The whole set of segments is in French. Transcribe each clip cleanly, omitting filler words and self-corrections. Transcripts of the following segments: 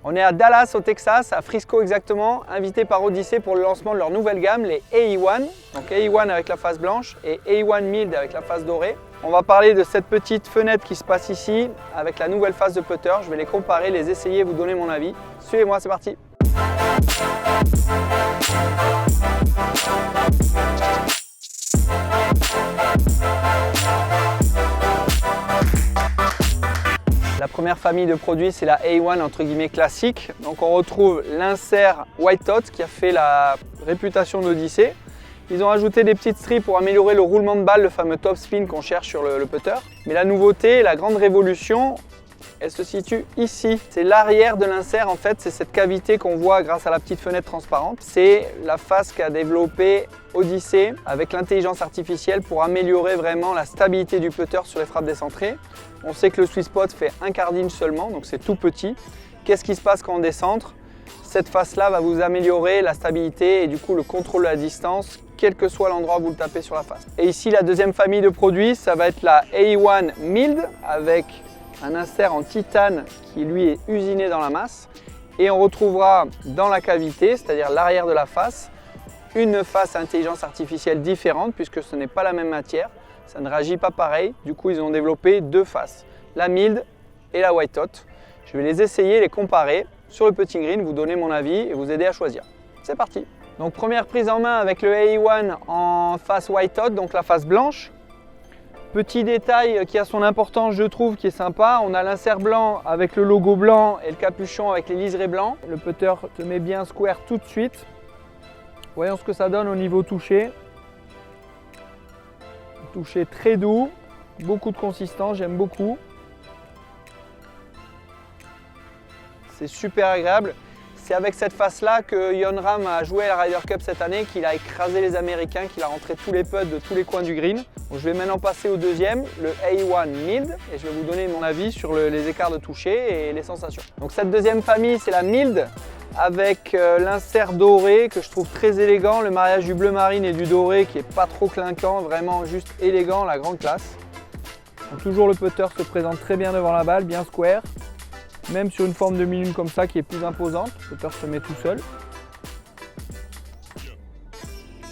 On est à Dallas au Texas, à Frisco exactement, invité par Odyssey pour le lancement de leur nouvelle gamme, les AE1. Donc AE1 avec la face blanche et AE1 Mild avec la face dorée. On va parler de cette petite fenêtre qui se passe ici avec la nouvelle face de putter. Je vais les comparer, les essayer et vous donner mon avis. Suivez-moi, c'est parti. La première famille de produits, c'est la AE1 entre guillemets classique. Donc on retrouve l'insert White Hot qui a fait la réputation d'Odyssey. Ils ont ajouté des petites strips pour améliorer le roulement de balle, le fameux top spin qu'on cherche sur le putter. Mais la nouveauté, la grande révolution, elle se situe ici. C'est l'arrière de l'insert en fait, c'est cette cavité qu'on voit grâce à la petite fenêtre transparente. C'est la face qu'a développée Odyssey avec l'intelligence artificielle pour améliorer vraiment la stabilité du putter sur les frappes décentrées. On sait que le sweet spot fait 1/4 d'inch seulement, donc c'est tout petit. Qu'est-ce qui se passe quand on décentre? Cette face-là va vous améliorer la stabilité et du coup le contrôle de la distance, quel que soit l'endroit où vous le tapez sur la face. Et ici, la deuxième famille de produits, ça va être la AE1 Mild avec un insert en titane qui lui est usiné dans la masse. Et on retrouvera dans la cavité, c'est-à-dire l'arrière de la face, une face à intelligence artificielle différente puisque ce n'est pas la même matière. Ça ne réagit pas pareil, du coup ils ont développé deux faces, la Mild et la White Hot. Je vais les essayer, les comparer sur le petit green, vous donner mon avis et vous aider à choisir. C'est parti. Donc première prise en main avec le AE1 en face White Hot, donc la face blanche. Petit détail qui a son importance, je trouve, qui est sympa, on a l'insert blanc avec le logo blanc et le capuchon avec les liserés blancs. Le putter te met bien square tout de suite. Voyons ce que ça donne au niveau toucher. Toucher très doux, beaucoup de consistance, j'aime beaucoup. C'est super agréable. C'est avec cette face-là que Jon Rahm a joué à la Ryder Cup cette année, qu'il a écrasé les Américains, qu'il a rentré tous les putts de tous les coins du green. Donc, je vais maintenant passer au deuxième, le AE1 Mild, et je vais vous donner mon avis sur les écarts de toucher et les sensations. Donc cette deuxième famille, c'est la Mild, avec l'insert doré que je trouve très élégant, le mariage du bleu marine et du doré qui est pas trop clinquant, vraiment juste élégant, la grande classe. Donc, toujours le putter se présente très bien devant la balle, bien square. Même sur une forme de mi-lune comme ça qui est plus imposante, le putter se met tout seul.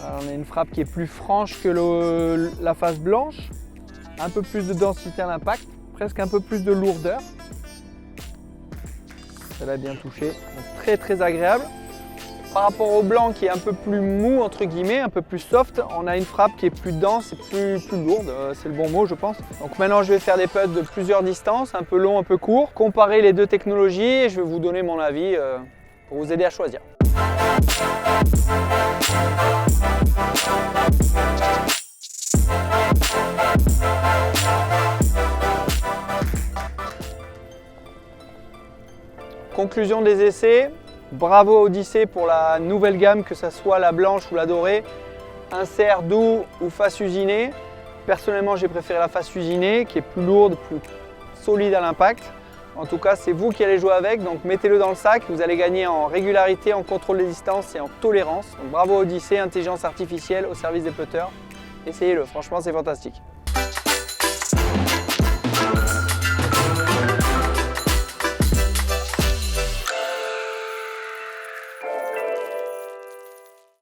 Alors, on a une frappe qui est plus franche que la face blanche, un peu plus de densité à l'impact, presque un peu plus de lourdeur. Elle a bien touché, donc très agréable. Par rapport au blanc qui est un peu plus mou entre guillemets, un peu plus soft, on a une frappe qui est plus dense et plus lourde, c'est le bon mot je pense. Donc maintenant je vais faire des putts de plusieurs distances, un peu long, un peu court, comparer les deux technologies et je vais vous donner mon avis pour vous aider à choisir. Conclusion des essais. Bravo Odyssey pour la nouvelle gamme, que ce soit la blanche ou la dorée. Insert doux ou face usinée. Personnellement, j'ai préféré la face usinée qui est plus lourde, plus solide à l'impact. En tout cas, c'est vous qui allez jouer avec, donc mettez-le dans le sac. Vous allez gagner en régularité, en contrôle des distances et en tolérance. Donc, bravo Odyssey, intelligence artificielle au service des putters. Essayez-le, franchement, c'est fantastique.